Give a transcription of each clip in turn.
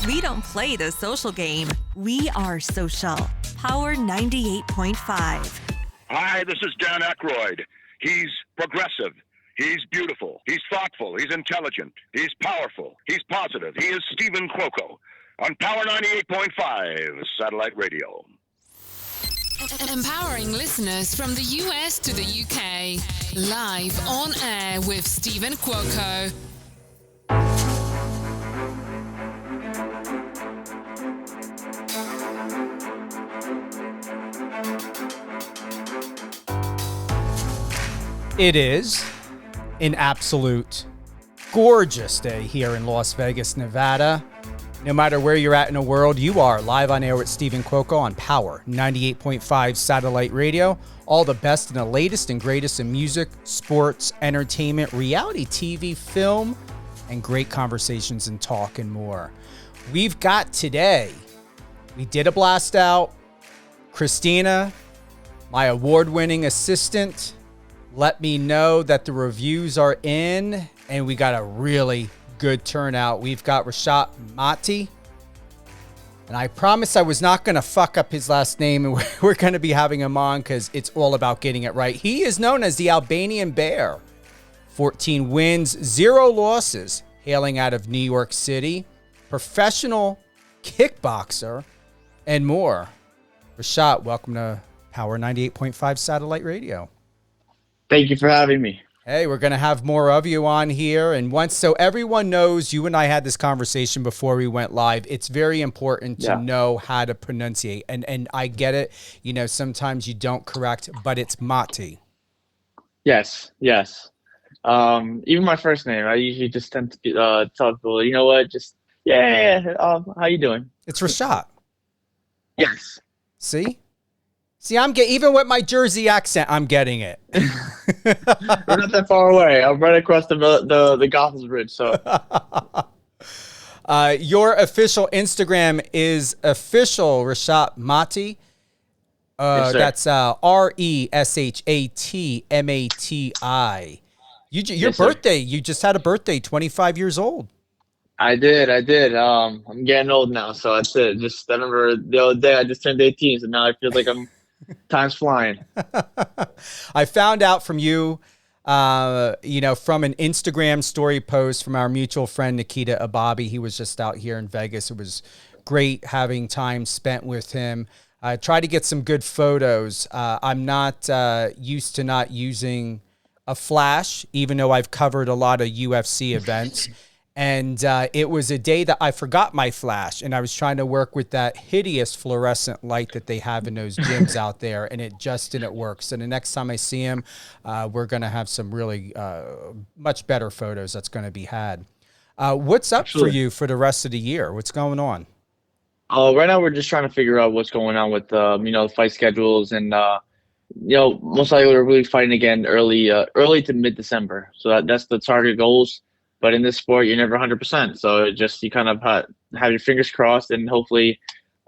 We don't play the social game. We are social. Power 98.5. Hi, this is Dan Aykroyd. He's progressive. He's beautiful. He's thoughtful. He's intelligent. He's powerful. He's positive. He is Stephen Cuoco on Power 98.5 Satellite Radio. Empowering listeners from the US to the UK. Live on air with Stephen Cuoco. It is an absolute gorgeous day here in Las Vegas, Nevada. No matter where you're at in the world, you are live on air with Stephen Cuoco on Power 98.5 Satellite Radio. All the best and the latest and greatest in music, sports, entertainment, reality TV, film, and great conversations and talk and more. We've got today, we did a blast out. Christina, my award-winning assistant, let me know that the reviews are in, and we got a really good turnout. We've got Reshat Mati, and I promised I was not going to fuck up his last name, and we're going to be having him on because it's all about getting it right. He is known as the Albanian Bear. 14 wins, 0 losses, hailing out of New York City, professional kickboxer, and more. Reshat, welcome to Power 98.5 Satellite Radio. Thank you for having me. Hey, we're going to have more of you on here. And once, so everyone knows, you and I had this conversation before we went live. It's very important to know how to pronunciate. And I get it. You know, sometimes you don't correct, but it's Mati. Yes. Even my first name, I usually just tend to tell people, you know what, just, how you doing? It's Reshat. Yes. See, I'm getting, even with my Jersey accent, I'm getting it. We're not that far away. I'm right across the Gotham Bridge. So, your official Instagram is official Reshat Mati. Yes, that's RESHATMATI. Your birthday. You just had a birthday. 25 years old. I did. I'm getting old now, so that's it. Just I remember the other day I just turned 18, so now I feel like time's flying. I found out from you, from an Instagram story post from our mutual friend Nikita Ababi. He was just out here in Vegas. It was great having time spent with him. I tried to get some good photos. I'm not used to not using a flash, even though I've covered a lot of UFC events. And it was a day that I forgot my flash, and I was trying to work with that hideous fluorescent light that they have in those gyms out there, and it just didn't work. So the next time I see him, we're going to have some really much better photos that's going to be had. What's up for you for the rest of the year? What's going on? Right now we're just trying to figure out what's going on with the fight schedules, and most likely we're really fighting again early to mid-December. So that's the target goals. But in this sport, you're never 100%. So you kind of have your fingers crossed, and hopefully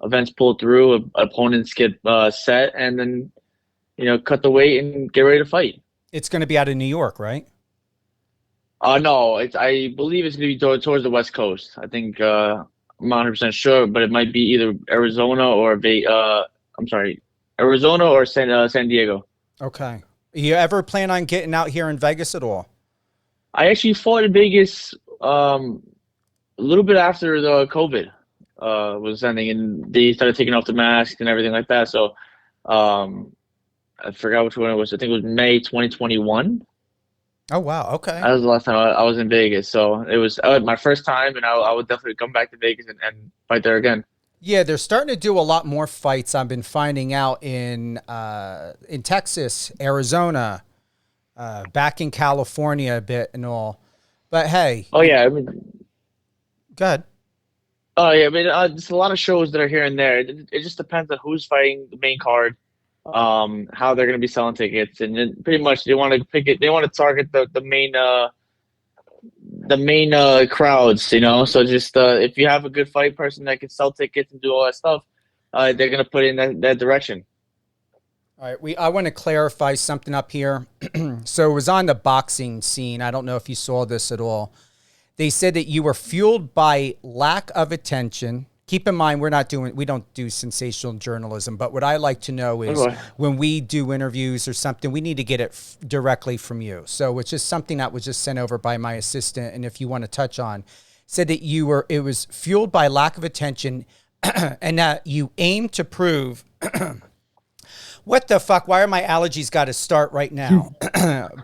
events pull through, opponents get set, and then, cut the weight and get ready to fight. It's going to be out of New York, right? No, I believe it's going to be towards the West Coast. I think I'm not 100% sure, but it might be either Arizona or San Diego. Okay. You ever plan on getting out here in Vegas at all? I actually fought in Vegas a little bit after the COVID was ending, and they started taking off the masks and everything like that. So I forgot which one it was. I think it was May 2021. Oh, wow. Okay. That was the last time I was in Vegas. So it was my first time, and I would definitely come back to Vegas and fight there again. Yeah, they're starting to do a lot more fights. I've been finding out in Texas, Arizona, back in California a bit and all. But hey. Oh, yeah. Go ahead. Oh, yeah. There's a lot of shows that are here and there. It just depends on who's fighting the main card, how they're going to be selling tickets. And then pretty much they want to pick it. They want to target the main crowds, So just if you have a good fight person that can sell tickets and do all that stuff, they're going to put it in that direction. All right, I want to clarify something up here. So it was on the boxing scene. I don't know if you saw this at all. They said that you were fueled by lack of attention. Keep in mind, we don't do sensational journalism, but what I like to know is when we do interviews or something, we need to get it directly from you. So it's just something that was just sent over by my assistant. And if you want to touch on, said that it was fueled by lack of attention and that you aim to prove what the fuck? Why are my allergies got to start right now?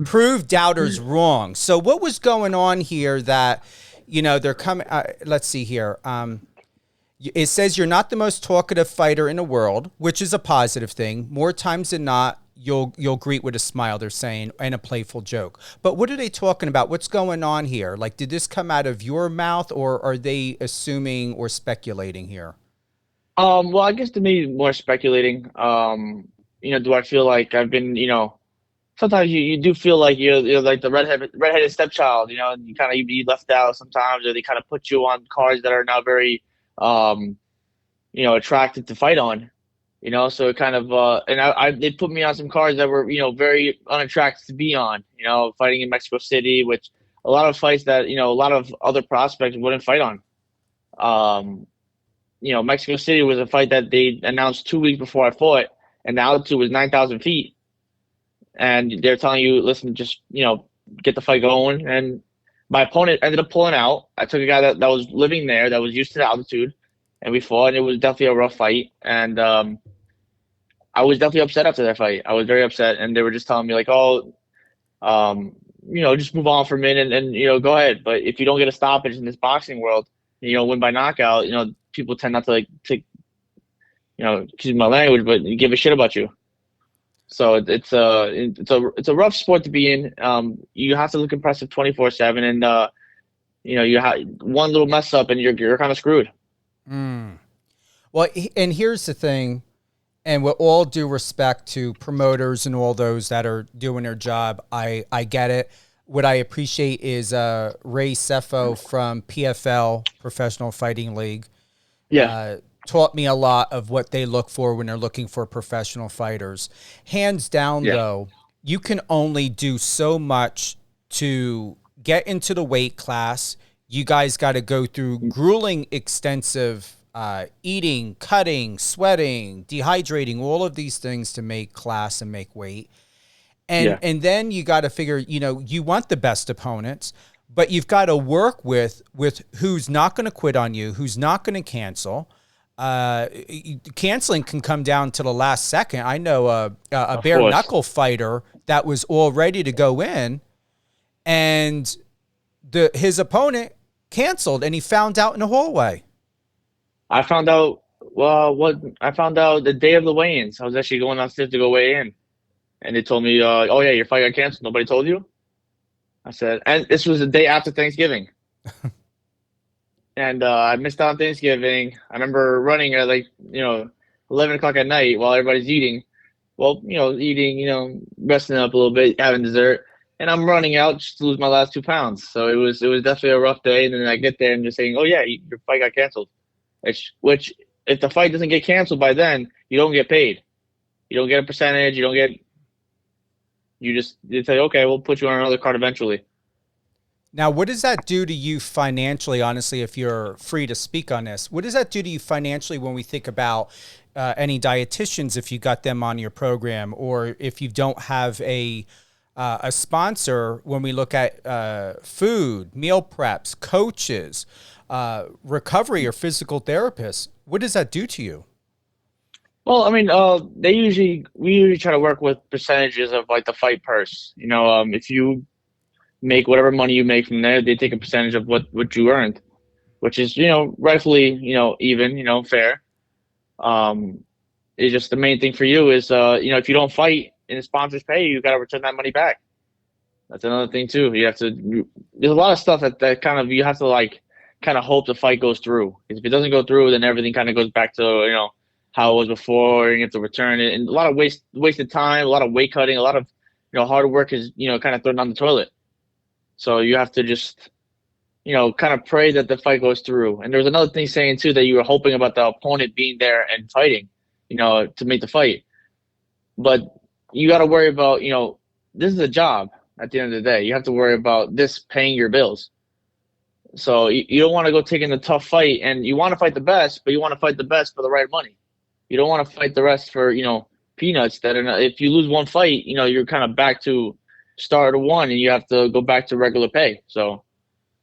Prove doubters wrong. So what was going on here that, they're coming, let's see here. It says you're not the most talkative fighter in the world, which is a positive thing. More times than not, you'll greet with a smile, they're saying, and a playful joke. But what are they talking about? What's going on here? Like, did this come out of your mouth, or are they assuming or speculating here? Well, I guess to me, more speculating. Do I feel like I've been, sometimes you do feel like you're like the redheaded stepchild, you kind of be left out sometimes, or they kind of put you on cards that are not very, attracted to fight on, so it kind of, they put me on some cards that were, very unattractive to be on, fighting in Mexico City, which a lot of fights that, a lot of other prospects wouldn't fight on. Mexico City was a fight that they announced 2 weeks before I fought, and the altitude was 9,000 feet. And they're telling you, listen, just, get the fight going. And my opponent ended up pulling out. I took a guy that was living there, that was used to the altitude, and we fought, and it was definitely a rough fight. And I was definitely upset after that fight. I was very upset, and they were just telling me, like, just move on for a minute and go ahead. But if you don't get a stoppage in this boxing world, win by knockout, people tend not to excuse my language, but give a shit about you. So it's a rough sport to be in. You have to look impressive 24/7, and you have one little mess up and you're kind of screwed. Well, and here's the thing, and with all due respect to promoters and all those that are doing their job, I get it. What I appreciate is Ray Sefo from PFL, Professional Fighting League. Yeah. Taught me a lot of what they look for when they're looking for professional fighters. Hands down, though, you can only do so much to get into the weight class. You guys got to go through grueling, extensive eating, cutting, sweating, dehydrating, all of these things to make class and make weight. And then you got to figure, you want the best opponents, but you've got to work with who's not going to quit on you, who's not going to cancel. Canceling can come down to the last second. I know a bare knuckle fighter that was all ready to go in, and his opponent canceled, and he found out in the hallway. I found out the day of the weigh-ins. I was actually going downstairs to go weigh in, and they told me, "Oh yeah, your fight got canceled. Nobody told you?" I said, and this was the day after Thanksgiving. And I missed out on Thanksgiving. I remember running at 11 o'clock at night while everybody's eating. Well, eating, resting up a little bit, having dessert. And I'm running out just to lose my last 2 pounds. So it was definitely a rough day. And then I get there and just saying, oh, yeah, your fight got canceled. Which, if the fight doesn't get canceled by then, you don't get paid. You don't get a percentage. They say, okay, we'll put you on another card eventually. Now, what does that do to you financially, honestly, if you're free to speak on this? What does that do to you financially when we think about any dietitians, if you got them on your program, or if you don't have a sponsor, when we look at food, meal preps, coaches, recovery or physical therapists? What does that do to you? Well, I mean, we usually try to work with percentages of the fight purse. If you make whatever money you make from there, they take a percentage of what you earned, which is, rightfully, even, fair. It's just the main thing for you is, if you don't fight and the sponsors pay you, got to return that money back. That's another thing too. There's a lot of stuff that kind of, you have to kind of hope the fight goes through. If it doesn't go through, then everything kind of goes back to, how it was before, and you have to return it. And a lot of wasted time, a lot of weight cutting, a lot of, hard work is, kind of thrown down the toilet. So you have to just, kind of pray that the fight goes through. And there's another thing saying too, that you were hoping about the opponent being there and fighting, to make the fight. But you got to worry about, this is a job at the end of the day. You have to worry about this paying your bills. So you don't want to go taking the tough fight, and you want to fight the best, but you want to fight the best for the right money. You don't want to fight the rest for, peanuts that are not, if you lose one fight, you're kind of back to start one and you have to go back to regular pay. So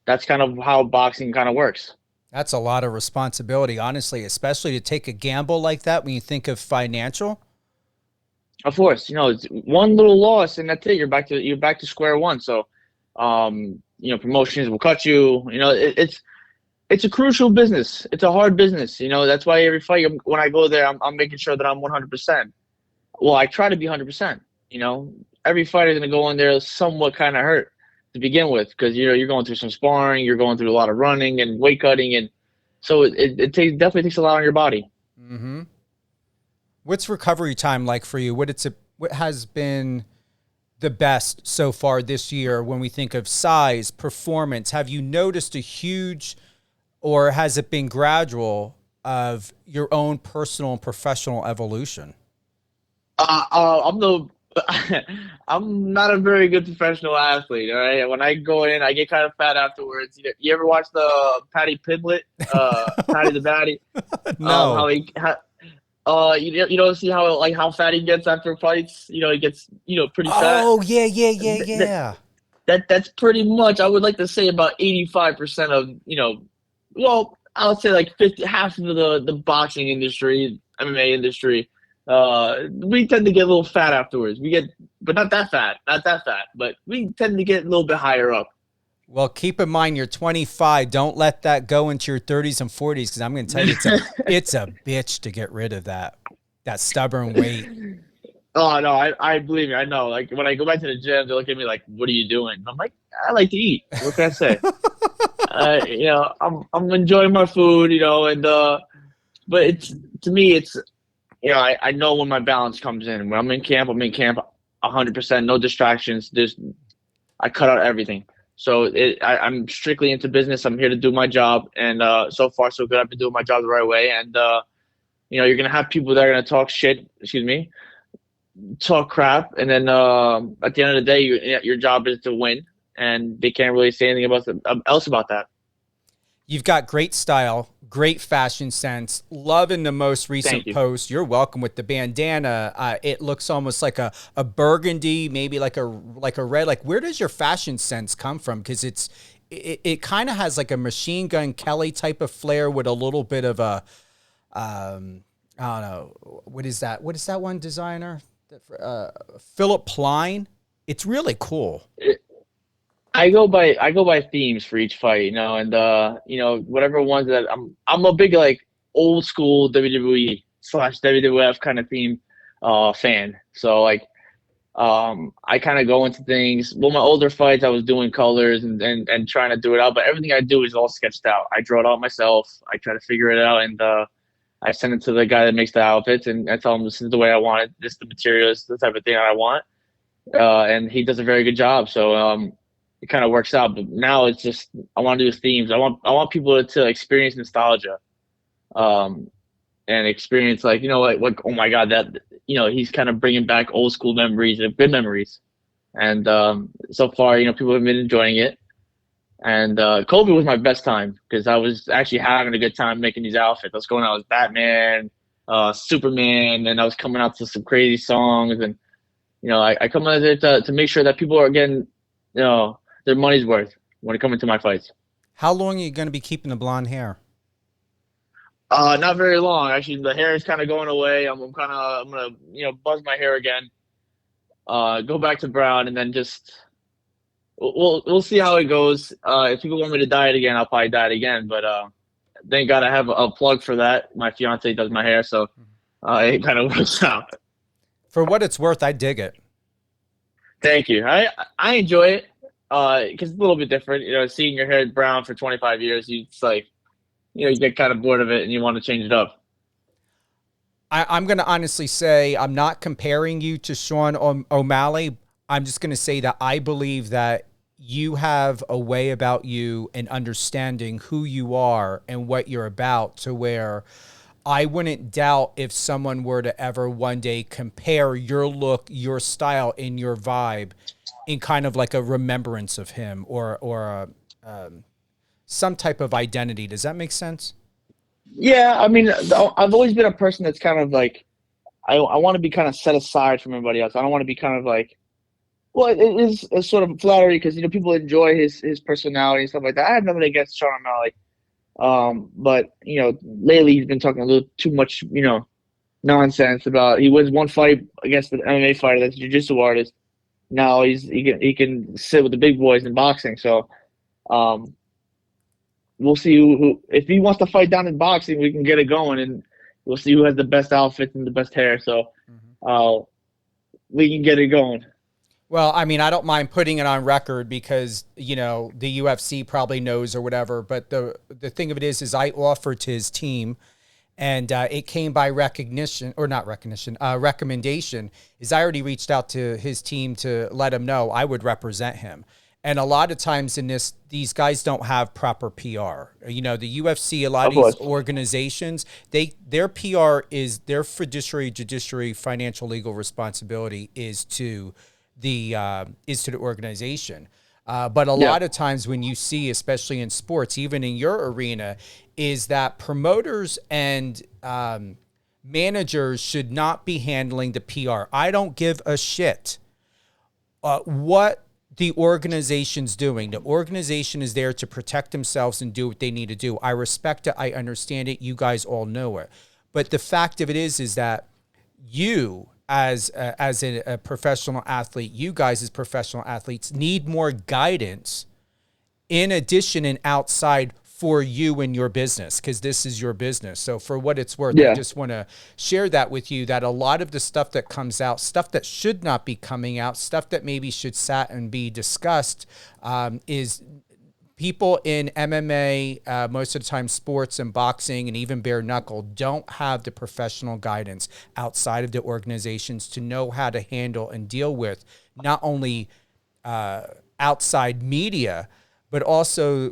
that's kind of how boxing kind of works. That's a lot of responsibility, honestly, especially to take a gamble like that when you think of financial. Of course, it's one little loss and that's it. You're back to square one. So, promotions will cut you. It's a crucial business. It's a hard business. That's why every fight when I go there, I'm making sure that I'm 100%. Well, I try to be 100%. Every fighter is going to go in there somewhat kind of hurt to begin with because you're going through some sparring, you're going through a lot of running and weight cutting, and so it definitely takes a lot on your body. Mm-hmm. What's recovery time like for you? What has been the best so far this year when we think of size, performance? Have you noticed a huge, or has it been gradual, of your own personal and professional evolution? I'm not a very good professional athlete. All right, when I go in, I get kind of fat afterwards. You ever watch the Patty Pimblett, Patty the Batty? No. You don't see how fat he gets after fights. He gets pretty fat. Oh yeah. That's pretty much. I would like to say about 85% of well, I would say like half of the boxing industry, MMA industry. We tend to get a little fat afterwards. But not that fat, but we tend to get a little bit higher up. Well, keep in mind you're 25. Don't let that go into your 30s and 40s because I'm going to tell you it's a bitch to get rid of that stubborn weight. Oh no, I believe me. I know. Like when I go back to the gym, they look at me like, "What are you doing?" I'm like, "I like to eat." What can I say? I'm enjoying my food, and but to me, I know when my balance comes in. When I'm in camp 100%, no distractions. I cut out everything. So I'm strictly into business. I'm here to do my job, and so far so good. I've been doing my job the right way, and you're gonna have people that are gonna talk shit. Talk crap, and then at the end of the day, your job is to win, and they can't really say anything else about that. You've got great style, great fashion sense. Loving the most recent post. You're welcome with the bandana. It looks almost like a burgundy, maybe like a red. Like, where does your fashion sense come from? Because it kind of has like a Machine Gun Kelly type of flair with a little bit of a I don't know, what is that? What is that one designer? Philip Plein. It's really cool. I go by themes for each fight, and whatever ones that I'm a big like old school WWE / WWF kind of theme fan. So like I kind of go into things. Well, my older fights I was doing colors and trying to do it out, but everything I do is all sketched out. I draw it out myself. I try to figure it out, and I send it to the guy that makes the outfits, and I tell him this is the way I want it. This is the materials, the type of thing I want, and he does a very good job. So it kind of works out. But now it's just I want to do themes. I want people to experience nostalgia, and experience like oh my god, that he's kind of bringing back old school memories and good memories, and so far people have been enjoying it. And COVID was my best time because I was actually having a good time making these outfits. I was going out as Batman, Superman, and I was coming out to some crazy songs. And I come out there to make sure that people are getting their money's worth when it comes to my fights. How long are you going to be keeping the blonde hair? Not very long. Actually, the hair is kind of going away. I'm gonna buzz my hair again, go back to brown, and then just. We'll see how it goes. If people want me to dye it again, I'll probably dye it again. But thank God I have a plug for that. My fiance does my hair, so it kind of works out. For what it's worth, I dig it. Thank you. I enjoy it because it's a little bit different. Seeing your hair brown for 25 years, it's like you get kind of bored of it and you want to change it up. I'm going to honestly say I'm not comparing you to Sean O'Malley. I'm just going to say that I believe that you have a way about you and understanding who you are and what you're about to where I wouldn't doubt if someone were to ever one day compare your look, your style, and your vibe in kind of like a remembrance of him or some type of identity. Does that make sense? Yeah, I mean, I've always been a person that's kind of like, I want to be kind of set aside from everybody else. I don't want to be kind of like, well, it is a sort of flattery because, you know, people enjoy his personality and stuff like that. I have nothing against Sean O'Malley. But, you know, lately he's been talking a little too much, you know, nonsense about, he wins one fight against the MMA fighter that's a jiu-jitsu artist. Now he can sit with the big boys in boxing. So, we'll see who if he wants to fight down in boxing, we can get it going, and we'll see who has the best outfits and the best hair. So, we can get it going. Well, I mean, I don't mind putting it on record because, you know, the UFC probably knows or whatever. But the thing of it is I offered to his team, and it came by recommendation. Is I already reached out to his team to let him know I would represent him. And a lot of times in these guys don't have proper PR. You know, the UFC, a lot of these organizations, their PR is their fiduciary, judiciary, financial, legal responsibility is to the organization. But a lot of times when you see, especially in sports, even in your arena, is that promoters and managers should not be handling the PR. I don't give a shit what the organization's doing. The organization is there to protect themselves and do what they need to do. I respect it. I understand it. You guys all know it. But the fact of it is that you, as a professional athlete, you guys as professional athletes need more guidance in addition and outside for you and your business, because this is your business. So for what it's worth, I just want to share that with you, that a lot of the stuff that comes out, stuff that should not be coming out, stuff that maybe should sat and be discussed, is people in MMA, most of the time sports and boxing and even bare knuckle, don't have the professional guidance outside of the organizations to know how to handle and deal with not only outside media, but also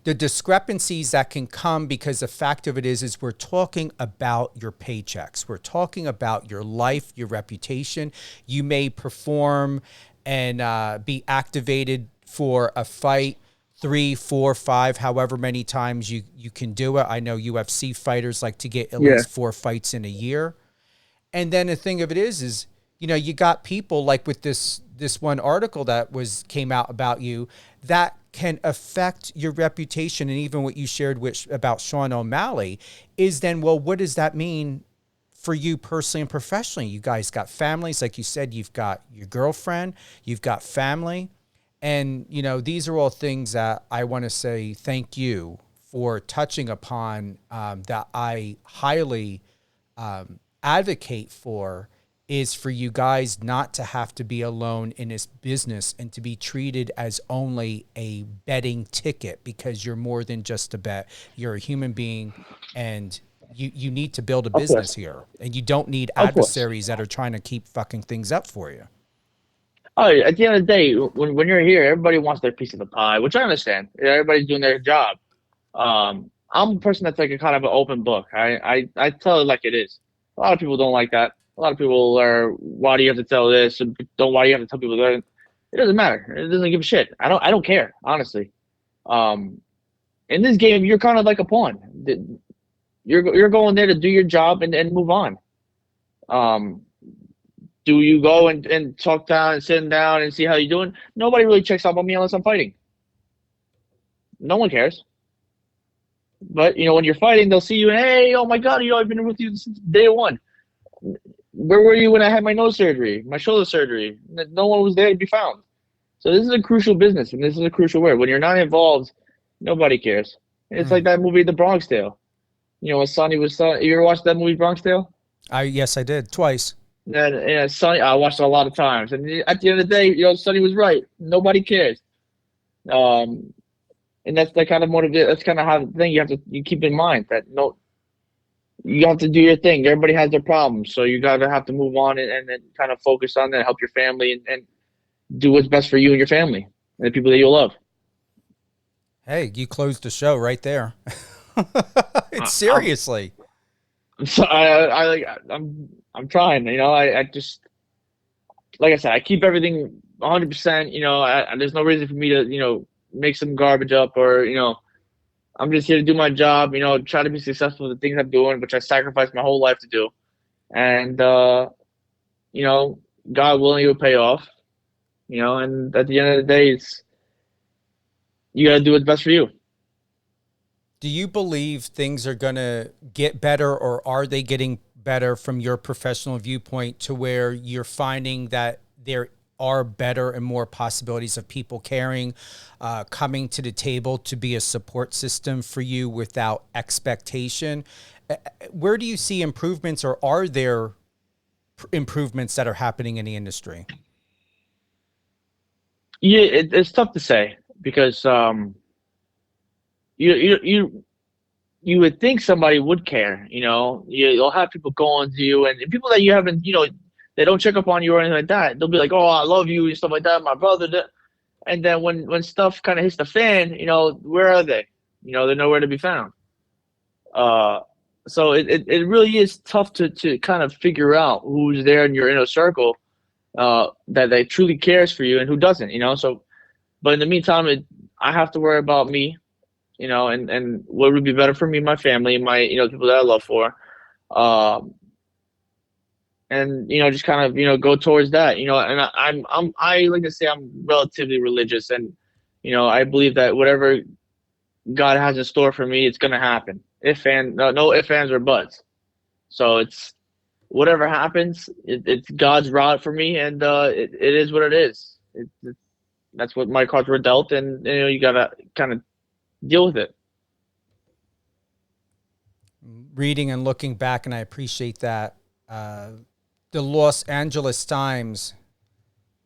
the discrepancies that can come, because the fact of it is we're talking about your paychecks. We're talking about your life, your reputation. You may perform and be activated for a fight 3, 4, 5, however many times you can do it. I know UFC fighters like to get at least 4 fights in a year. And then the thing of it is, you know, you got people like with this one article that came out about you that can affect your reputation. And even what you shared about Sean O'Malley is then, well, what does that mean for you personally and professionally? You guys got families. Like you said, you've got your girlfriend, you've got family. And, you know, these are all things that I want to say thank you for touching upon, that I highly advocate for, is for you guys not to have to be alone in this business and to be treated as only a betting ticket, because you're more than just a bet. You're a human being, and you need to build a business here, and you don't need adversaries that are trying to keep fucking things up for you. Oh, at the end of the day, when you're here, everybody wants their piece of the pie, which I understand. Everybody's doing their job. I'm a person that's like a kind of an open book. I tell it like it is. A lot of people don't like that. A lot of people are, why do you have to tell this? Why do you have to tell people that? It doesn't matter. It doesn't give a shit. I don't care, honestly. In this game, you're kind of like a pawn. You're going there to do your job and move on. Do you go and talk down and sit down and see how you're doing? Nobody really checks up on me unless I'm fighting. No one cares. But, you know, when you're fighting, they'll see you and, hey, oh my God, you know, I've been with you since day one. Where were you when I had my nose surgery, my shoulder surgery? No one was there to be found. So this is a crucial business, and this is a crucial word. When you're not involved, nobody cares. It's like that movie, The Bronx Tale. You know, when Sonny was son. You ever watched that movie, Bronx Tale? Yes, I did, twice. And Sonny, I watched it a lot of times. And at the end of the day, you know, Sonny was right. Nobody cares. And that's the kind of motivation. That's kind of how the thing you keep in mind that you have to do your thing. Everybody has their problems, so you gotta have to move on and then kind of focus on that, help your family, and do what's best for you and your family and the people that you love. Hey, you closed the show right there. It's seriously. So I'm trying. You know, I just, like I said, I keep everything 100%. You know, there's no reason for me to, you know, make some garbage up, or I'm just here to do my job. Try to be successful with the things I'm doing, which I sacrificed my whole life to do, and God willing, it will pay off. And at the end of the day, you got to do what's best for you. Do you believe things are going to get better, or are they getting better from your professional viewpoint, to where you're finding that there are better and more possibilities of people caring, coming to the table to be a support system for you without expectation? Where do you see improvements, or are there improvements that are happening in the industry? Yeah, it's tough to say, because you would think somebody would care. You'll have people going to you, and people that you haven't, they don't check up on you or anything like that. They'll be like, "Oh, I love you," and stuff like that. My brother, and then when stuff kind of hits the fan, where are they? They're nowhere to be found. So it really is tough to kind of figure out who's there in your inner circle, that truly cares for you, and who doesn't. So, but in the meantime, I have to worry about me, and what would be better for me, my family, my people that I love for, and just kind of go towards that. And I like to say I'm relatively religious, and I believe that whatever God has in store for me, it's gonna happen. No ifs, ands, or buts. So it's whatever happens, it's God's route for me, and it is what it is. That's what my cards were dealt, and you gotta kind of deal with it. Reading and looking back, and I appreciate that. The Los Angeles Times,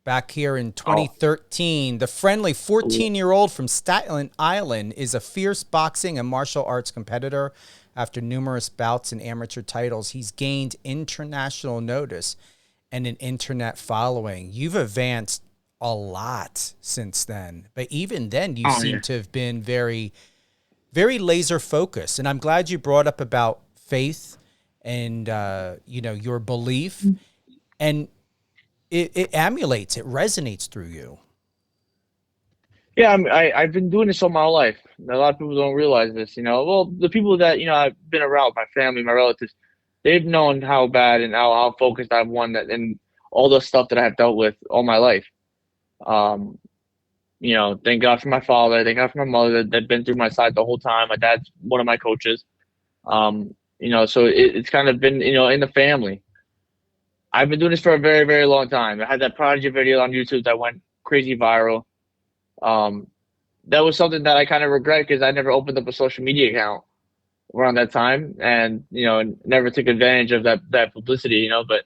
back here in 2013, the friendly 14-year-old from Staten Island is a fierce boxing and martial arts competitor. After numerous bouts and amateur titles, he's gained international notice and an internet following. You've advanced a lot since then, but even then you seem to have been very, very laser focused. And I'm glad you brought up about faith and, your belief, and it emulates, it resonates through you. Yeah, I've been doing this all my life. A lot of people don't realize this, Well, the people that, I've been around, my family, my relatives, they've known how bad and how focused I've won that, and all the stuff that I have dealt with all my life. Thank God for my father. Thank God for my mother that's been through my side the whole time. My dad's one of my coaches. So it's kind of been, in the family. I've been doing this for a very, very long time. I had that Prodigy video on YouTube that went crazy viral. That was something that I kind of regret, because I never opened up a social media account around that time, and never took advantage of that publicity. But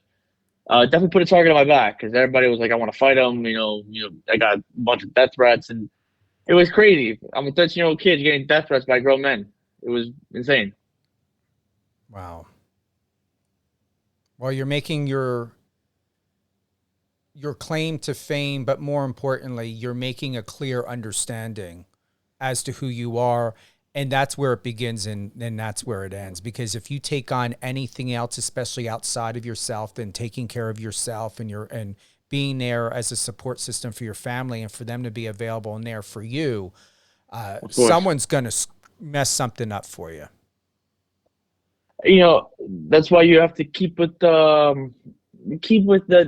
definitely put a target on my back, because everybody was like, "I want to fight him." I got a bunch of death threats, and it was crazy. I'm a 13-year-old kid getting death threats by grown men. It was insane. Wow. Well, you're making your claim to fame, but more importantly, you're making a clear understanding as to who you are. And that's where it begins, and that's where it ends. Because if you take on anything else, especially outside of yourself, then taking care of yourself and being there as a support system for your family, and for them to be available and there for you, someone's going to mess something up for you. That's why you have to keep with the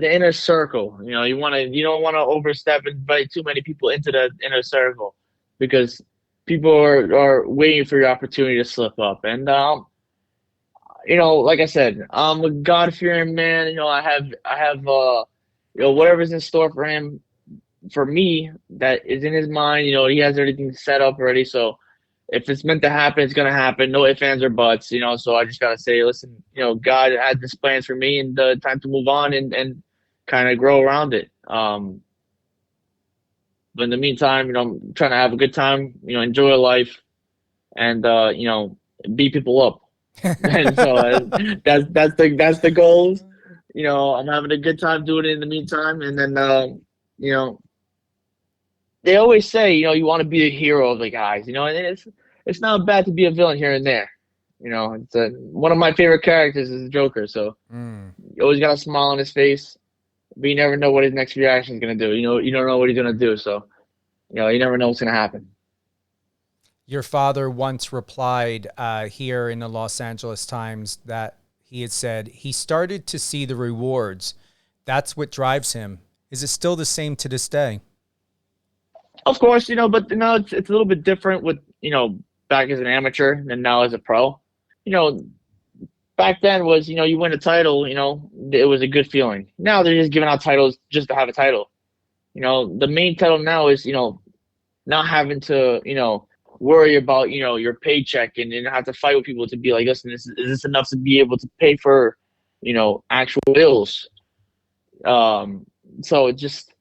inner circle. You don't want to overstep and invite too many people into the inner circle, because people are waiting for your opportunity to slip up. And like I said, I'm a God-fearing man. I have whatever's in store for him, for me, that is in his mind. He has everything set up already. So if it's meant to happen, it's gonna happen. No ifs, ands, or buts. So I just gotta say, listen, God had this plans for me, and time to move on and kind of grow around it. But in the meantime, I'm trying to have a good time, enjoy life, and beat people up. And so that's the goals. I'm having a good time doing it in the meantime, and then they always say, you want to be the hero of the guys, and it's not bad to be a villain here and there. It's one of my favorite characters is the Joker. So you always got a smile on his face, but you never know what his next reaction is going to do. You don't know what he's going to do. So You never know what's going to happen. Your father once replied here in the Los Angeles Times that he had said he started to see the rewards. That's what drives him. Is it still the same to this day? Of course, but it's a little bit different with, back as an amateur and now as a pro. Back then was, you win a title, it was a good feeling. Now they're just giving out titles just to have a title. The main title now is, not having to, worry about, your paycheck and have to fight with people to be like, listen, is this enough to be able to pay for, actual bills? So it just,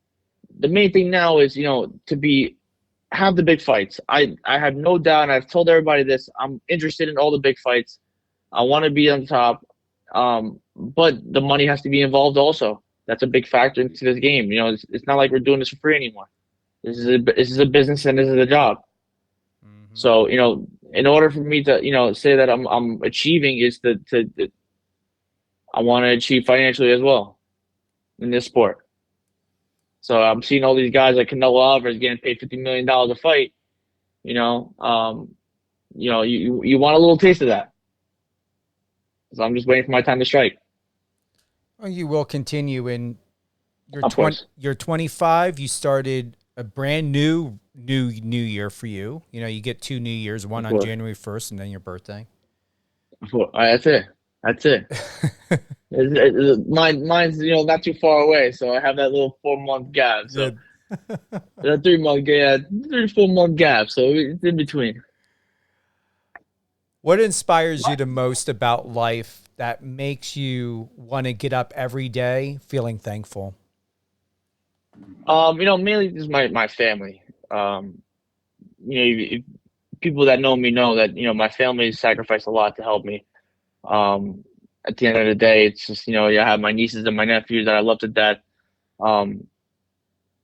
the main thing now is, to have the big fights. I have no doubt, and I've told everybody this, I'm interested in all the big fights. I want to be on top. But the money has to be involved also. That's a big factor into this game. It's not like we're doing this for free anymore. This is a business and this is a job. Mm-hmm. So, in order for me to, say that I'm achieving is I want to achieve financially as well in this sport. So I'm seeing all these guys like Canelo Alvarez getting paid $50 million a fight. You want a little taste of that. So I'm just waiting for my time to strike. Well, you will continue in you're 25. You started a brand new year for you. You get 2 New Years, one on January 1st and then your birthday. That's it. Mine's not too far away, so I have that little 4-month gap. So that 3-month gap, 3-4 month gap. So it's in between. What inspires you the most about life that makes you want to get up every day feeling thankful? Mainly just my family. People that know me know that my family sacrificed a lot to help me. At the end of the day, it's just, I have my nieces and my nephews that I love to death.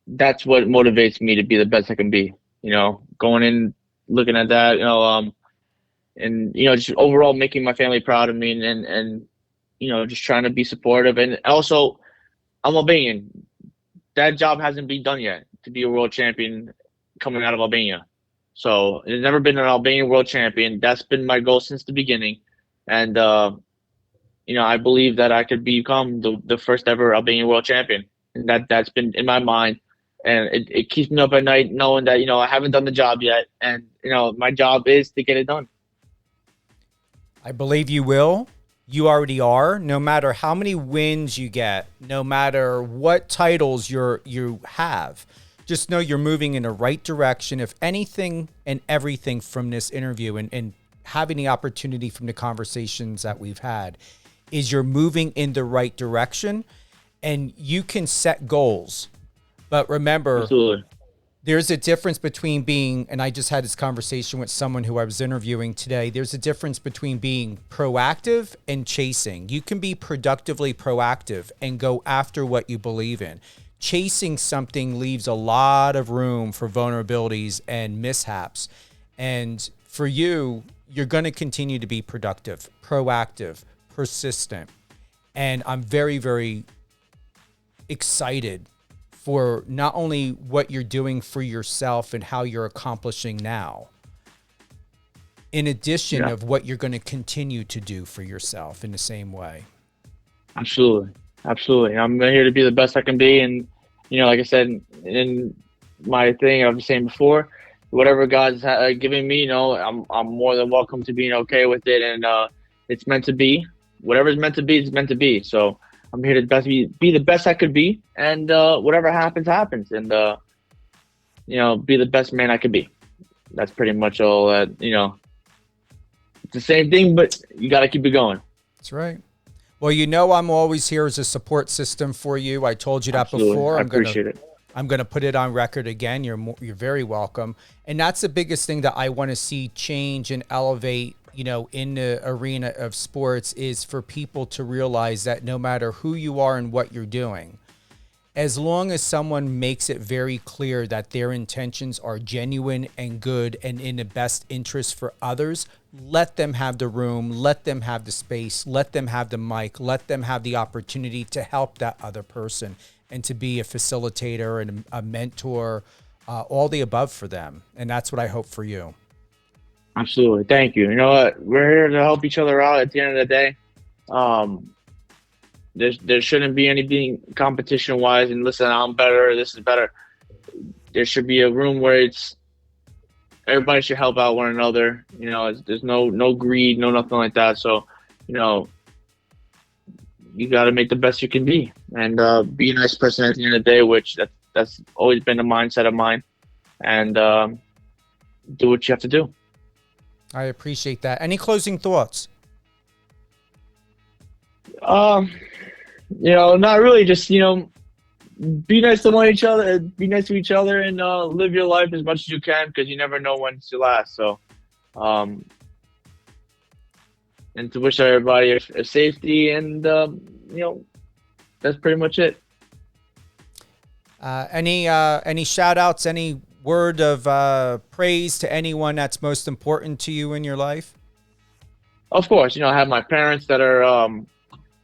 That's what motivates me to be the best I can be, going in, looking at that, and, just overall making my family proud of me and just trying to be supportive. And also, I'm Albanian. That job hasn't been done yet to be a world champion coming out of Albania. So there's never been an Albanian world champion. That's been my goal since the beginning. And, I believe that I could become the first ever Albanian world champion. And that's been in my mind. And it keeps me up at night knowing that, I haven't done the job yet. And, my job is to get it done. I believe you will. You already are. No matter how many wins you get, no matter what titles you have, just know you're moving in the right direction. If anything and everything from this interview and having the opportunity from the conversations that we've had is you're moving in the right direction, and you can set goals. But remember, absolutely, there's a difference between being, and I just had this conversation with someone who I was interviewing today. There's a difference between being proactive and chasing. You can be productively proactive and go after what you believe in. Chasing something leaves a lot of room for vulnerabilities and mishaps. And for you, you're going to continue to be productive, proactive, persistent. And I'm very, very excited for not only what you're doing for yourself and how you're accomplishing now, in addition of what you're going to continue to do for yourself in the same way. Absolutely. I'm here to be the best I can be. And, like I said, in my thing I was saying before, whatever God's giving me, I'm more than welcome to being okay with it. And it's meant to be. Whatever's meant to be is meant to be. So I'm here to be the best I could be, and whatever happens, happens, and be the best man I could be. That's pretty much all that. It's the same thing, but you got to keep it going. That's right. Well, I'm always here as a support system for you. I told you that Absolutely. Before. I appreciate it. I'm going to put it on record again. You're very welcome, and that's the biggest thing that I want to see change and elevate. In the arena of sports is for people to realize that no matter who you are and what you're doing, as long as someone makes it very clear that their intentions are genuine and good and in the best interest for others, let them have the room, let them have the space, let them have the mic, let them have the opportunity to help that other person and to be a facilitator and a mentor all the above for them. And that's what I hope for you. Absolutely. Thank you. You know what? We're here to help each other out at the end of the day. There shouldn't be anything competition wise and listen, I'm better, this is better. There should be a room where everybody should help out one another. You know, there's no greed, no nothing like that. So, you know, you got to make the best you can be and be a nice person at the end of the day, which that's always been a mindset of mine. And do what you have to do. I appreciate that. Any closing thoughts? You know, not really. Just, you know, be nice to one each other. Be nice to each other, and live your life as much as you can, because you never know when it's your last. So, and to wish everybody a safety, and you know, that's pretty much it. Any shout outs? Any word of praise to anyone that's most important to you in your life? Of course, you know, I have my parents that are,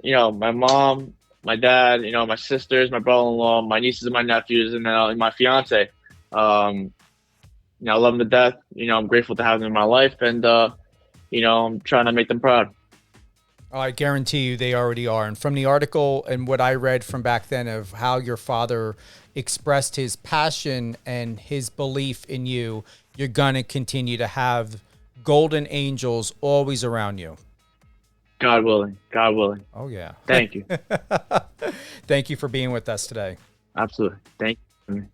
you know, my mom, my dad, you know, my sisters, my brother-in-law, my nieces and my nephews, and then my fiance. You know, I love them to death. You know, I'm grateful to have them in my life, and you know, I'm trying to make them proud. Oh, I guarantee you they already are. And from the article and what I read from back then of how your father expressed his passion and his belief in you, you're going to continue to have golden angels always around you. God willing. God willing. Oh, yeah. Thank you. Thank you for being with us today. Absolutely. Thank you.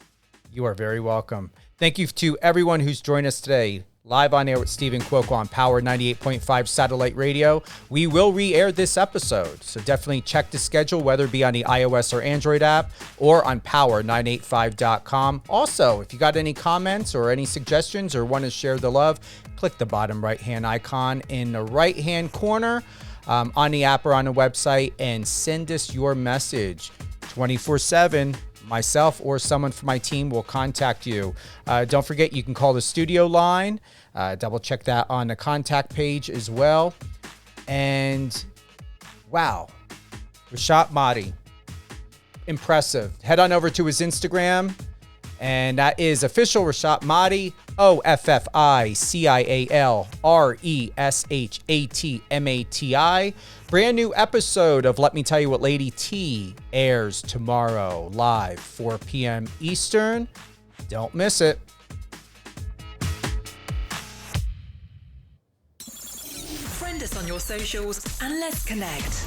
You are very welcome. Thank you to everyone who's joined us today. Live on air with Stephen Cuoco on Power 98.5 Satellite Radio. We will re-air this episode, so definitely check the schedule, whether it be on the iOS or Android app or on power985.com. Also, if you got any comments or any suggestions or want to share the love, click the bottom right-hand icon in the right-hand corner on the app or on the website and send us your message 24/7. Myself or someone from my team will contact you. Don't forget, you can call the studio line. Double check that on the contact page as well. And wow, Reshat Mahdi, impressive. Head on over to his Instagram, and that is official Reshat Mahdi, OFFICIALRESHATMATI. Brand new episode of Let Me Tell You What Lady T airs tomorrow live, 4 p.m. Eastern. Don't miss it. Friend us on your socials and let's connect.